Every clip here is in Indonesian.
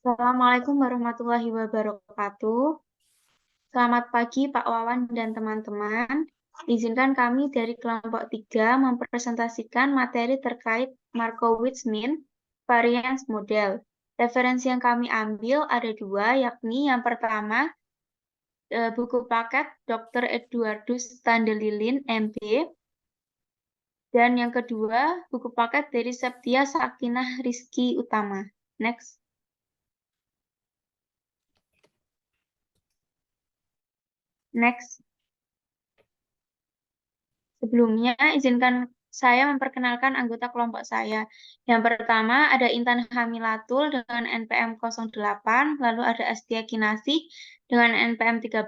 Assalamualaikum warahmatullahi wabarakatuh. Selamat pagi Pak Wawan dan teman-teman. Izinkan kami dari kelompok 3 mempresentasikan materi terkait Markowitz mean variance model. Referensi yang kami ambil ada dua, yakni yang pertama buku paket Dr. Eduardus Standelilin, MB, dan yang kedua buku paket dari Septia Sakinah Rizky Utama. Next. Next. Sebelumnya, izinkan saya memperkenalkan anggota kelompok saya. Yang pertama ada Intan Hamilatul dengan NPM 08, lalu ada Astia Kinasih dengan NPM 13,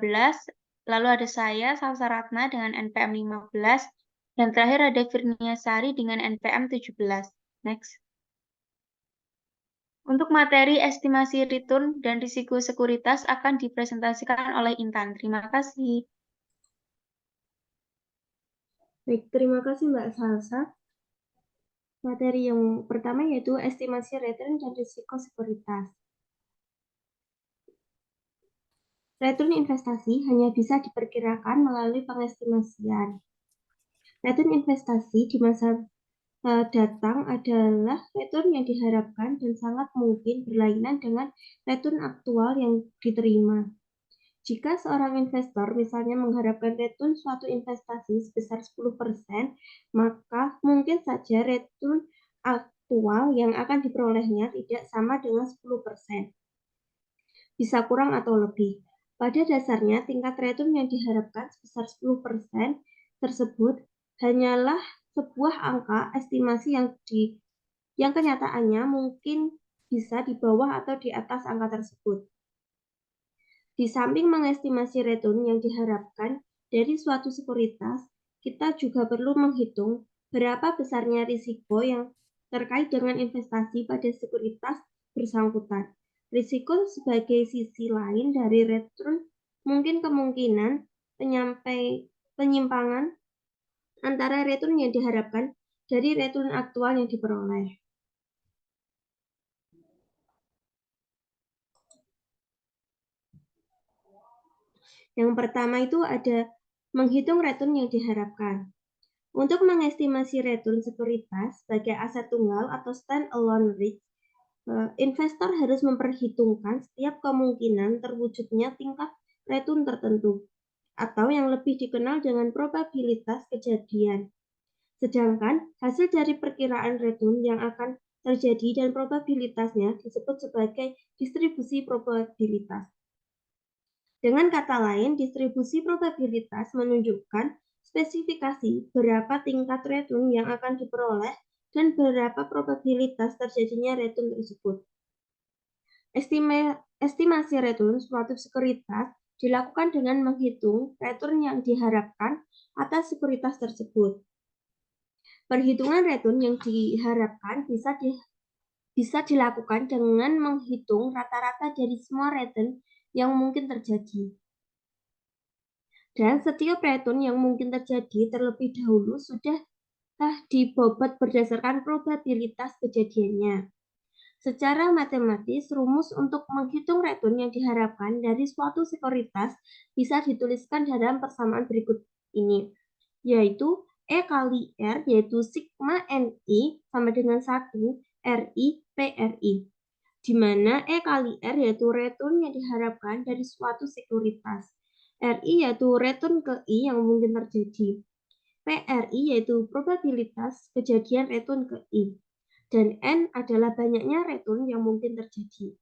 lalu ada saya, Salsa Ratna dengan NPM 15, dan terakhir ada Virnia Sari dengan NPM 17. Next. Untuk materi estimasi return dan risiko sekuritas akan dipresentasikan oleh Intan. Terima kasih. Baik, terima kasih Mbak Salsa. Materi yang pertama yaitu estimasi return dan risiko sekuritas. Return investasi hanya bisa diperkirakan melalui pengestimasian. Return investasi di masa datang adalah return yang diharapkan dan sangat mungkin berlainan dengan return aktual yang diterima. Jika seorang investor misalnya mengharapkan return suatu investasi sebesar 10%, maka mungkin saja return aktual yang akan diperolehnya tidak sama dengan 10%. Bisa kurang atau lebih. Pada dasarnya, tingkat return yang diharapkan sebesar 10% tersebut hanyalah sebuah angka estimasi yang kenyataannya mungkin bisa di bawah atau di atas angka tersebut. Di samping mengestimasi return yang diharapkan dari suatu sekuritas, kita juga perlu menghitung berapa besarnya risiko yang terkait dengan investasi pada sekuritas bersangkutan. Risiko sebagai sisi lain dari return mungkin kemungkinan penyimpangan antara return yang diharapkan dari return aktual yang diperoleh. Yang pertama itu ada menghitung return yang diharapkan. Untuk mengestimasi return sekuritas sebagai aset tunggal atau stand-alone risk, investor harus memperhitungkan setiap kemungkinan terwujudnya tingkat return tertentu, atau yang lebih dikenal dengan probabilitas kejadian. Sedangkan hasil dari perkiraan return yang akan terjadi dan probabilitasnya disebut sebagai distribusi probabilitas. Dengan kata lain, distribusi probabilitas menunjukkan spesifikasi berapa tingkat return yang akan diperoleh dan berapa probabilitas terjadinya return tersebut. Estimasi return suatu sekuritas dilakukan dengan menghitung return yang diharapkan atas sekuritas tersebut. Perhitungan return yang diharapkan bisa dilakukan dengan menghitung rata-rata dari semua return yang mungkin terjadi. Dan setiap return yang mungkin terjadi terlebih dahulu sudah dibobot berdasarkan probabilitas kejadiannya. Secara matematis, rumus untuk menghitung return yang diharapkan dari suatu sekuritas bisa dituliskan dalam persamaan berikut ini, yaitu E kali R, yaitu sigma NI sama dengan 1 RI PRI, di mana E kali R yaitu return yang diharapkan dari suatu sekuritas, RI yaitu return ke I yang mungkin terjadi, PRI yaitu probabilitas kejadian return ke I, dan N adalah banyaknya return yang mungkin terjadi.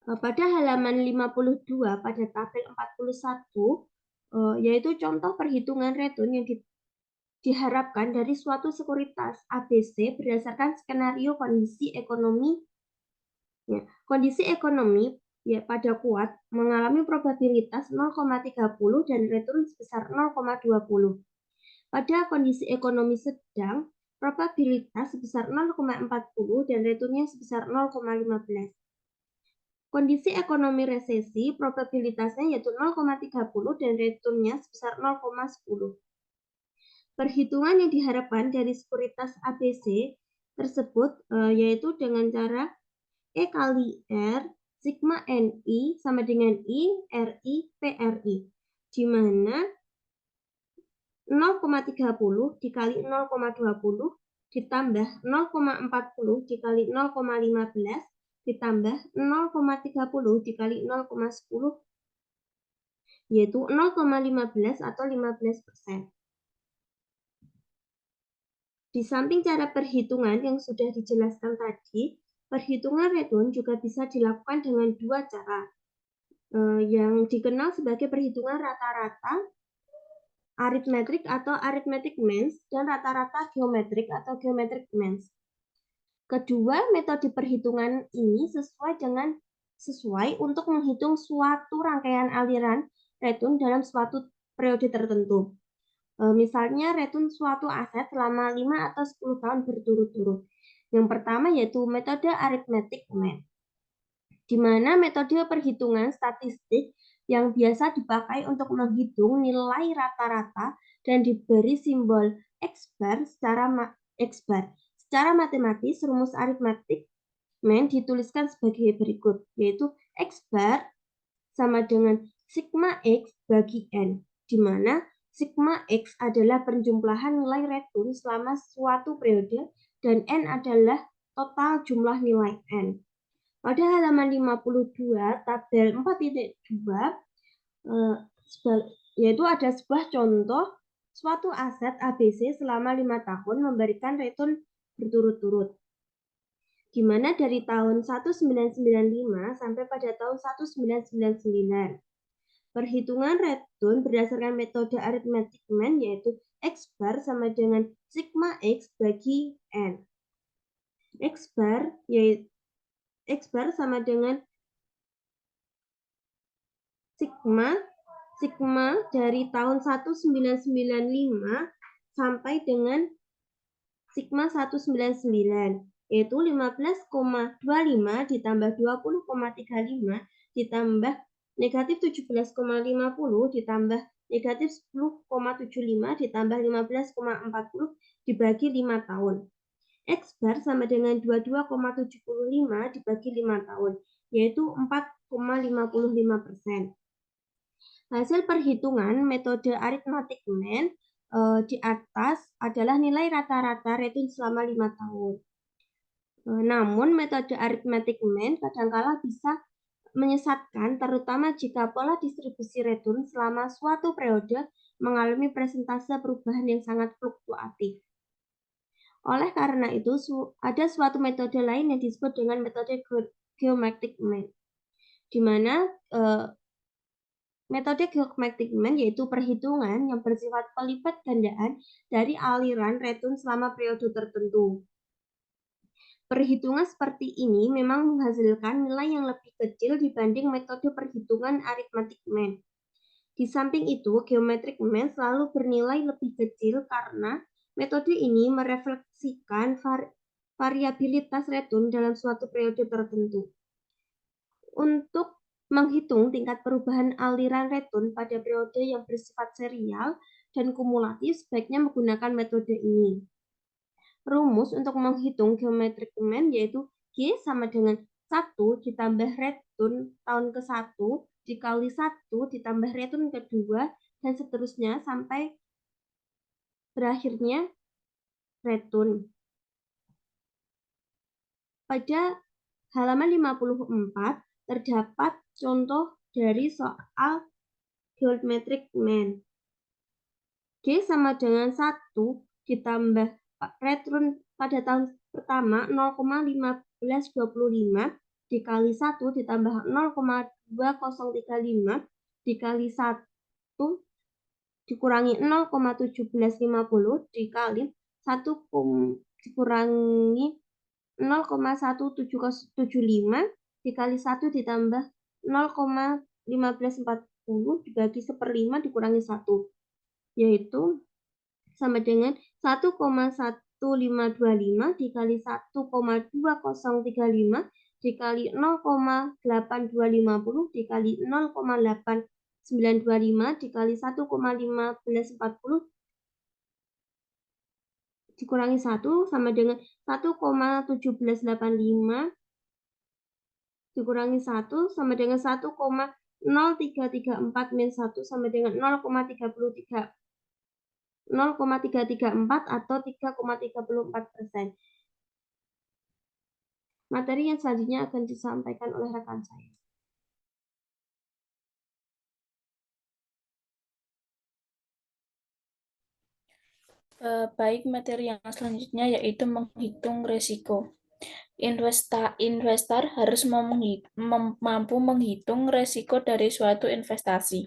Pada halaman 52 pada tabel 41, yaitu contoh perhitungan return yang diharapkan dari suatu sekuritas ABC berdasarkan skenario kondisi ekonomi. Ya, kondisi ekonomi pada kuat mengalami probabilitas 0,30 dan return sebesar 0,20. Pada kondisi ekonomi sedang, probabilitas sebesar 0,40 dan returnnya sebesar 0,15. Kondisi ekonomi resesi, probabilitasnya yaitu 0,30 dan returnnya sebesar 0,10. Perhitungan yang diharapkan dari sekuritas ABC tersebut yaitu dengan cara E kali R, sigma NI sama dengan I, RI, PRI. Di mana 0,30 dikali 0,20 ditambah 0,40 dikali 0,15 ditambah 0,30 dikali 0,10 yaitu 0,15 atau 15%. Di samping cara perhitungan yang sudah dijelaskan tadi, perhitungan return juga bisa dilakukan dengan dua cara, yang dikenal sebagai perhitungan rata-rata arithmetic atau arithmetic means dan rata-rata geometrik atau geometric means. Kedua metode perhitungan ini sesuai untuk menghitung suatu rangkaian aliran return dalam suatu periode tertentu. Misalnya return suatu aset selama 5 atau 10 tahun berturut-turut. Yang pertama yaitu metode arithmetic mean, di mana metode perhitungan statistik yang biasa dipakai untuk menghitung nilai rata-rata dan diberi simbol X bar secara matematis. Rumus arithmetic mean dituliskan sebagai berikut, yaitu X bar sama dengan sigma X bagi N, di mana sigma X adalah penjumlahan nilai return selama suatu periode dan N adalah total jumlah nilai N. Pada halaman 52 tabel 4.2 yaitu ada sebuah contoh suatu aset ABC selama 5 tahun memberikan return berturut-turut, di mana dari tahun 1995 sampai pada tahun 1999. Perhitungan return berdasarkan metode arithmetic mean yaitu X bar sama dengan sigma X bagi N. X bar sama dengan sigma dari tahun 1995 sampai dengan sigma 199, yaitu 15,25 ditambah 20,35 ditambah negatif 17,50 ditambah negatif 10,75 ditambah 15,40 dibagi 5 tahun. X bar sama dengan 22,75 dibagi 5 tahun, yaitu 4,55%. Hasil perhitungan metode arithmetic mean di atas adalah nilai rata-rata return selama 5 tahun. Namun metode arithmetic mean kadangkala bisa menyesatkan, terutama jika pola distribusi return selama suatu periode mengalami persentase perubahan yang sangat fluktuatif. Oleh karena itu, ada suatu metode lain yang disebut dengan metode geometric mean, di mana metode geometric mean yaitu perhitungan yang bersifat pelipat gandaan dari aliran return selama periode tertentu. Perhitungan seperti ini memang menghasilkan nilai yang lebih kecil dibanding metode perhitungan arithmetic mean. Di samping itu, geometric mean selalu bernilai lebih kecil karena metode ini merefleksikan variabilitas return dalam suatu periode tertentu. Untuk menghitung tingkat perubahan aliran return pada periode yang bersifat serial dan kumulatif, sebaiknya menggunakan metode ini. Rumus untuk menghitung geometric mean yaitu G sama dengan 1 ditambah return tahun ke-1 dikali 1 ditambah return kedua dan seterusnya sampai berakhirnya return. Pada halaman 54 terdapat contoh dari soal geometric mean. G sama dengan 1 ditambah return pada tahun pertama 0,1525 dikali 1 ditambah 0,2035 dikali 1 dikurangi 0,1750 dikali 1 dikurangi 0,1775 dikali 1 ditambah 0,1540 dibagi 1/5 dikurangi 1, yaitu sama dengan 1,1525 dikali 1,2035 dikali 0,8250 dikali 0,8925 dikali 1,1540 dikurangi 1 sama dengan 1,1785 dikurangi 1 sama dengan 1,0334 min 1 sama dengan 0,334 atau 3,34%. Materi yang selanjutnya akan disampaikan oleh rekan saya. Baik, materi yang selanjutnya yaitu menghitung risiko. Investor harus mampu menghitung risiko dari suatu investasi.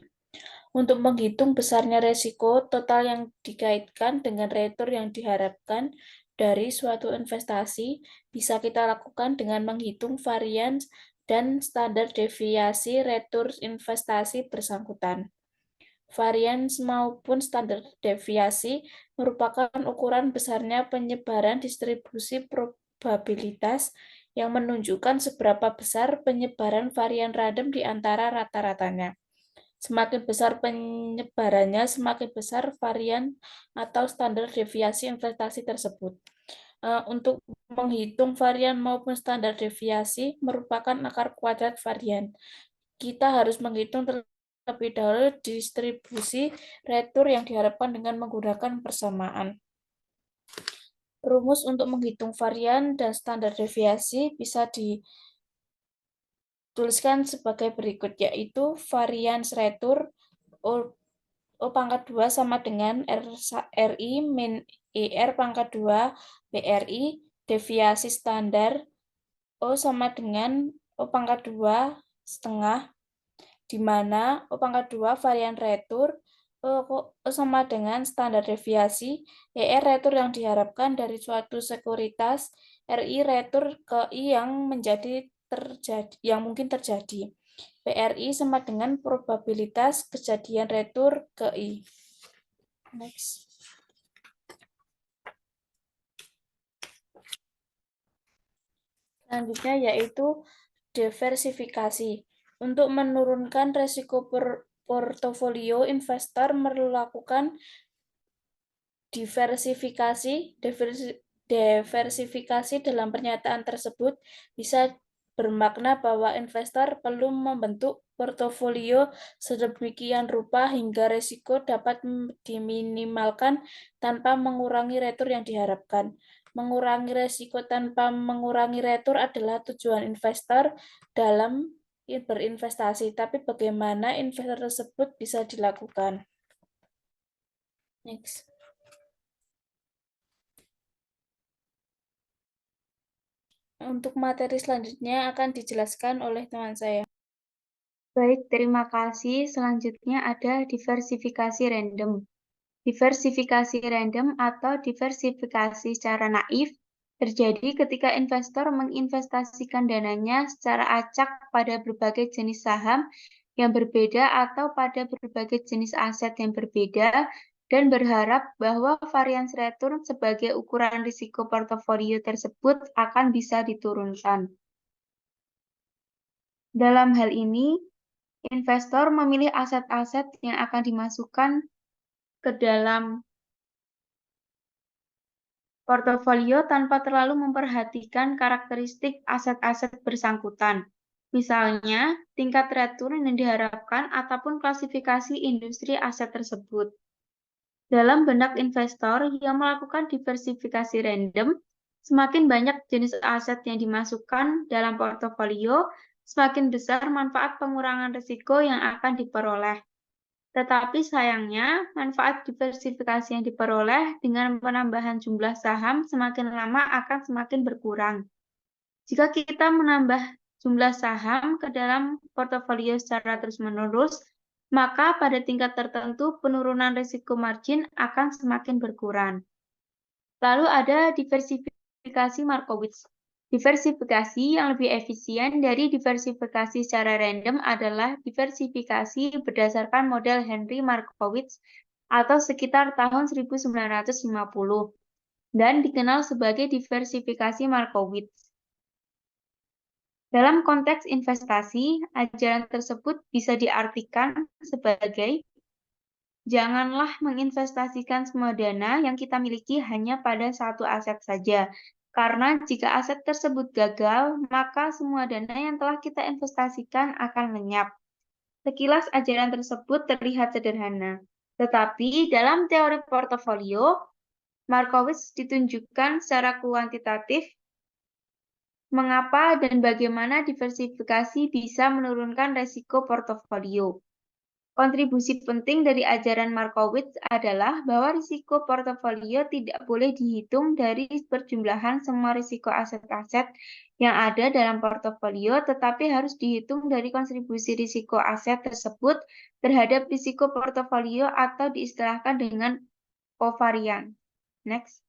Untuk menghitung besarnya risiko total yang dikaitkan dengan return yang diharapkan dari suatu investasi, bisa kita lakukan dengan menghitung varians dan standar deviasi return investasi bersangkutan. Varians maupun standar deviasi merupakan ukuran besarnya penyebaran distribusi probabilitas yang menunjukkan seberapa besar penyebaran varian random di antara rata-ratanya. Semakin besar penyebarannya, semakin besar varian atau standar deviasi investasi tersebut. Untuk menghitung varian maupun standar deviasi merupakan akar kuadrat varian. Kita harus menghitung terlebih dahulu distribusi return yang diharapkan dengan menggunakan persamaan. Rumus untuk menghitung varian dan standar deviasi bisa dituliskan sebagai berikut, yaitu varians return O pangkat 2 sama dengan RI min IR pangkat 2 BRI, deviasi standar O sama dengan O pangkat 2 setengah, di mana O pangkat 2 varian return, O sama dengan standar deviasi, ER return yang diharapkan dari suatu sekuritas, RI return ke I yang mungkin terjadi. PRI sama dengan probabilitas kejadian return ke I. Next. Selanjutnya yaitu diversifikasi. Untuk menurunkan risiko portofolio, investor melakukan diversifikasi dalam pernyataan tersebut bisa bermakna bahwa investor perlu membentuk portofolio sedemikian rupa hingga risiko dapat diminimalkan tanpa mengurangi return yang diharapkan. Mengurangi risiko tanpa mengurangi return adalah tujuan investor dalam berinvestasi, tapi bagaimana investor tersebut bisa dilakukan? Next. Untuk materi selanjutnya akan dijelaskan oleh teman saya. Baik, terima kasih. Selanjutnya ada diversifikasi random. Diversifikasi random atau diversifikasi secara naif terjadi ketika investor menginvestasikan dananya secara acak pada berbagai jenis saham yang berbeda atau pada berbagai jenis aset yang berbeda dan berharap bahwa varians return sebagai ukuran risiko portofolio tersebut akan bisa diturunkan. Dalam hal ini, investor memilih aset-aset yang akan dimasukkan ke dalam portofolio tanpa terlalu memperhatikan karakteristik aset-aset bersangkutan. Misalnya, tingkat return yang diharapkan ataupun klasifikasi industri aset tersebut. Dalam benak investor yang melakukan diversifikasi random, semakin banyak jenis aset yang dimasukkan dalam portofolio, semakin besar manfaat pengurangan risiko yang akan diperoleh. Tetapi sayangnya, manfaat diversifikasi yang diperoleh dengan penambahan jumlah saham semakin lama akan semakin berkurang. Jika kita menambah jumlah saham ke dalam portofolio secara terus-menerus, maka pada tingkat tertentu penurunan risiko margin akan semakin berkurang. Lalu ada diversifikasi Markowitz. Diversifikasi yang lebih efisien dari diversifikasi secara random adalah diversifikasi berdasarkan model Henry Markowitz atau sekitar tahun 1950 dan dikenal sebagai diversifikasi Markowitz. Dalam konteks investasi, ajaran tersebut bisa diartikan sebagai janganlah menginvestasikan semua dana yang kita miliki hanya pada satu aset saja, Karena jika aset tersebut gagal, maka semua dana yang telah kita investasikan akan lenyap. Sekilas ajaran tersebut terlihat sederhana, tetapi dalam teori portofolio, Markowitz ditunjukkan secara kuantitatif mengapa dan bagaimana diversifikasi bisa menurunkan resiko portofolio. Kontribusi penting dari ajaran Markowitz adalah bahwa risiko portofolio tidak boleh dihitung dari perjumlahan semua risiko aset-aset yang ada dalam portofolio, tetapi harus dihitung dari kontribusi risiko aset tersebut terhadap risiko portofolio atau diistilahkan dengan kovarian. Next.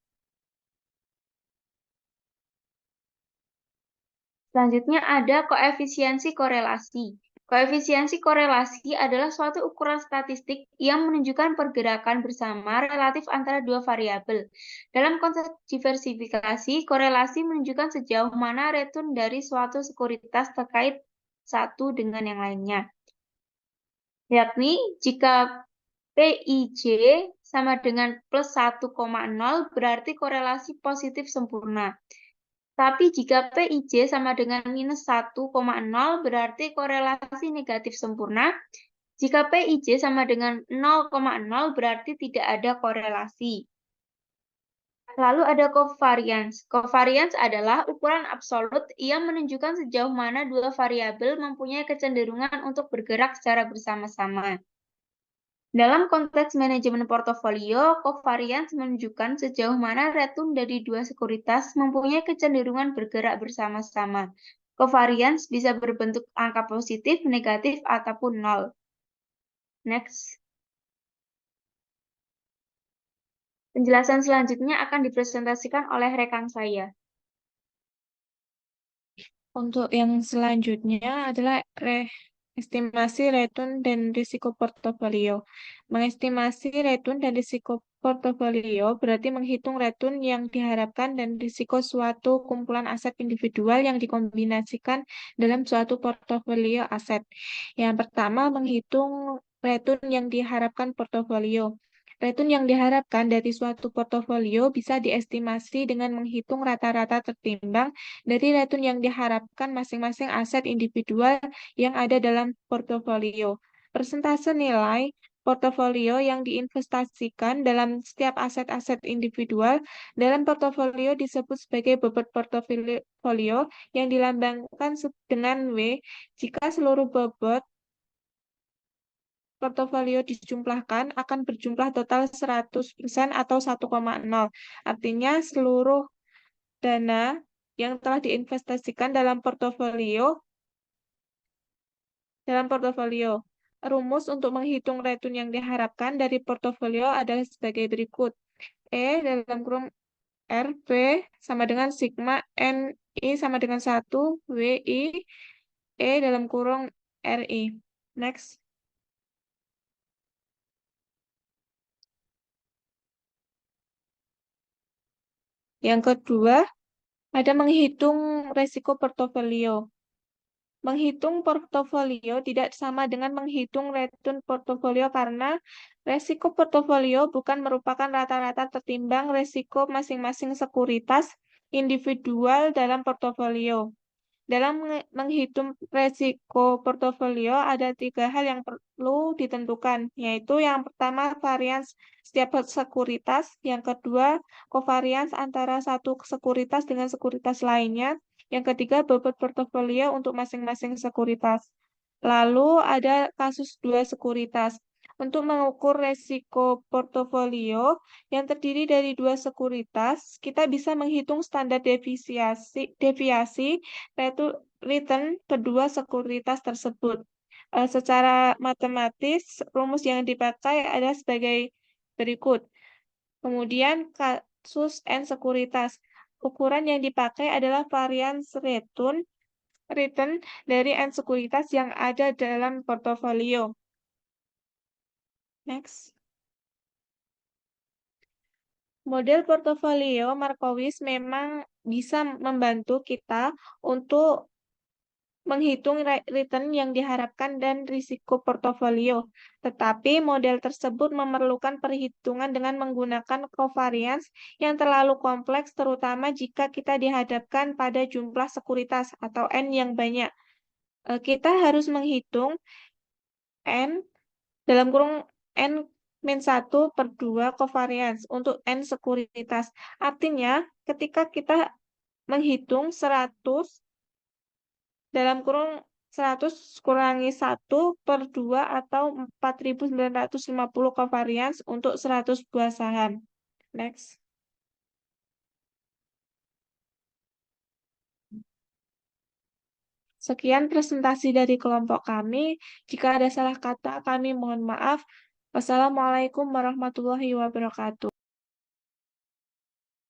Selanjutnya ada koefisiensi korelasi. Koefisiensi korelasi adalah suatu ukuran statistik yang menunjukkan pergerakan bersama relatif antara dua variabel. Dalam konteks diversifikasi, korelasi menunjukkan sejauh mana return dari suatu sekuritas terkait satu dengan yang lainnya. Yakni, jika PIJ sama dengan plus 1,0 berarti korelasi positif sempurna. Tapi jika PIJ sama dengan minus 1,0 berarti korelasi negatif sempurna. Jika PIJ sama dengan 0,0 berarti tidak ada korelasi. Lalu ada covariance. Covariance adalah ukuran absolut yang menunjukkan sejauh mana dua variabel mempunyai kecenderungan untuk bergerak secara bersama-sama. Dalam konteks manajemen portofolio, covariance menunjukkan sejauh mana return dari dua sekuritas mempunyai kecenderungan bergerak bersama-sama. Covariance bisa berbentuk angka positif, negatif, ataupun nol. Next. Penjelasan selanjutnya akan dipresentasikan oleh rekan saya. Untuk yang selanjutnya adalah estimasi return dan risiko portofolio. Mengestimasi return dan risiko portofolio berarti menghitung return yang diharapkan dan risiko suatu kumpulan aset individual yang dikombinasikan dalam suatu portofolio aset. Yang pertama, menghitung return yang diharapkan portofolio. Return yang diharapkan dari suatu portofolio bisa diestimasi dengan menghitung rata-rata tertimbang dari return yang diharapkan masing-masing aset individual yang ada dalam portofolio. Persentase nilai portofolio yang diinvestasikan dalam setiap aset-aset individual dalam portofolio disebut sebagai bobot portofolio yang dilambangkan dengan W jika seluruh bobot portofolio dijumlahkan akan berjumlah total 100% atau 1,0. Artinya seluruh dana yang telah diinvestasikan dalam portofolio. Rumus untuk menghitung return yang diharapkan dari portofolio adalah sebagai berikut. E dalam kurung RP sama dengan sigma NI sama dengan 1 WI E dalam kurung RI. Next. Yang kedua, ada menghitung resiko portofolio. Menghitung portofolio tidak sama dengan menghitung return portofolio karena resiko portofolio bukan merupakan rata-rata tertimbang resiko masing-masing sekuritas individual dalam portofolio. Dalam menghitung resiko portofolio, ada 3 hal yang perlu ditentukan, yaitu yang pertama, varians setiap sekuritas, yang kedua, kovarians antara satu sekuritas dengan sekuritas lainnya, yang ketiga, bobot portofolio untuk masing-masing sekuritas. Lalu ada kasus dua sekuritas. Untuk mengukur resiko portofolio yang terdiri dari dua sekuritas, kita bisa menghitung standar deviasi return kedua sekuritas tersebut. Secara matematis, rumus yang dipakai adalah sebagai berikut. Kemudian kasus N sekuritas. Ukuran yang dipakai adalah varians return dari N sekuritas yang ada dalam portofolio. Next. Model portofolio Markowitz memang bisa membantu kita untuk menghitung return yang diharapkan dan risiko portofolio. Tetapi model tersebut memerlukan perhitungan dengan menggunakan covariance yang terlalu kompleks, terutama jika kita dihadapkan pada jumlah sekuritas atau N yang banyak. Kita harus menghitung N dalam kurung N-1/2 covariance untuk N sekuritas. Artinya, ketika kita menghitung 100 dalam kurung 100 kurangi 1/2 atau 4.950 covariance untuk 100 buah saham. Next. Sekian presentasi dari kelompok kami. Jika ada salah kata, kami mohon maaf. Wassalamualaikum warahmatullahi wabarakatuh.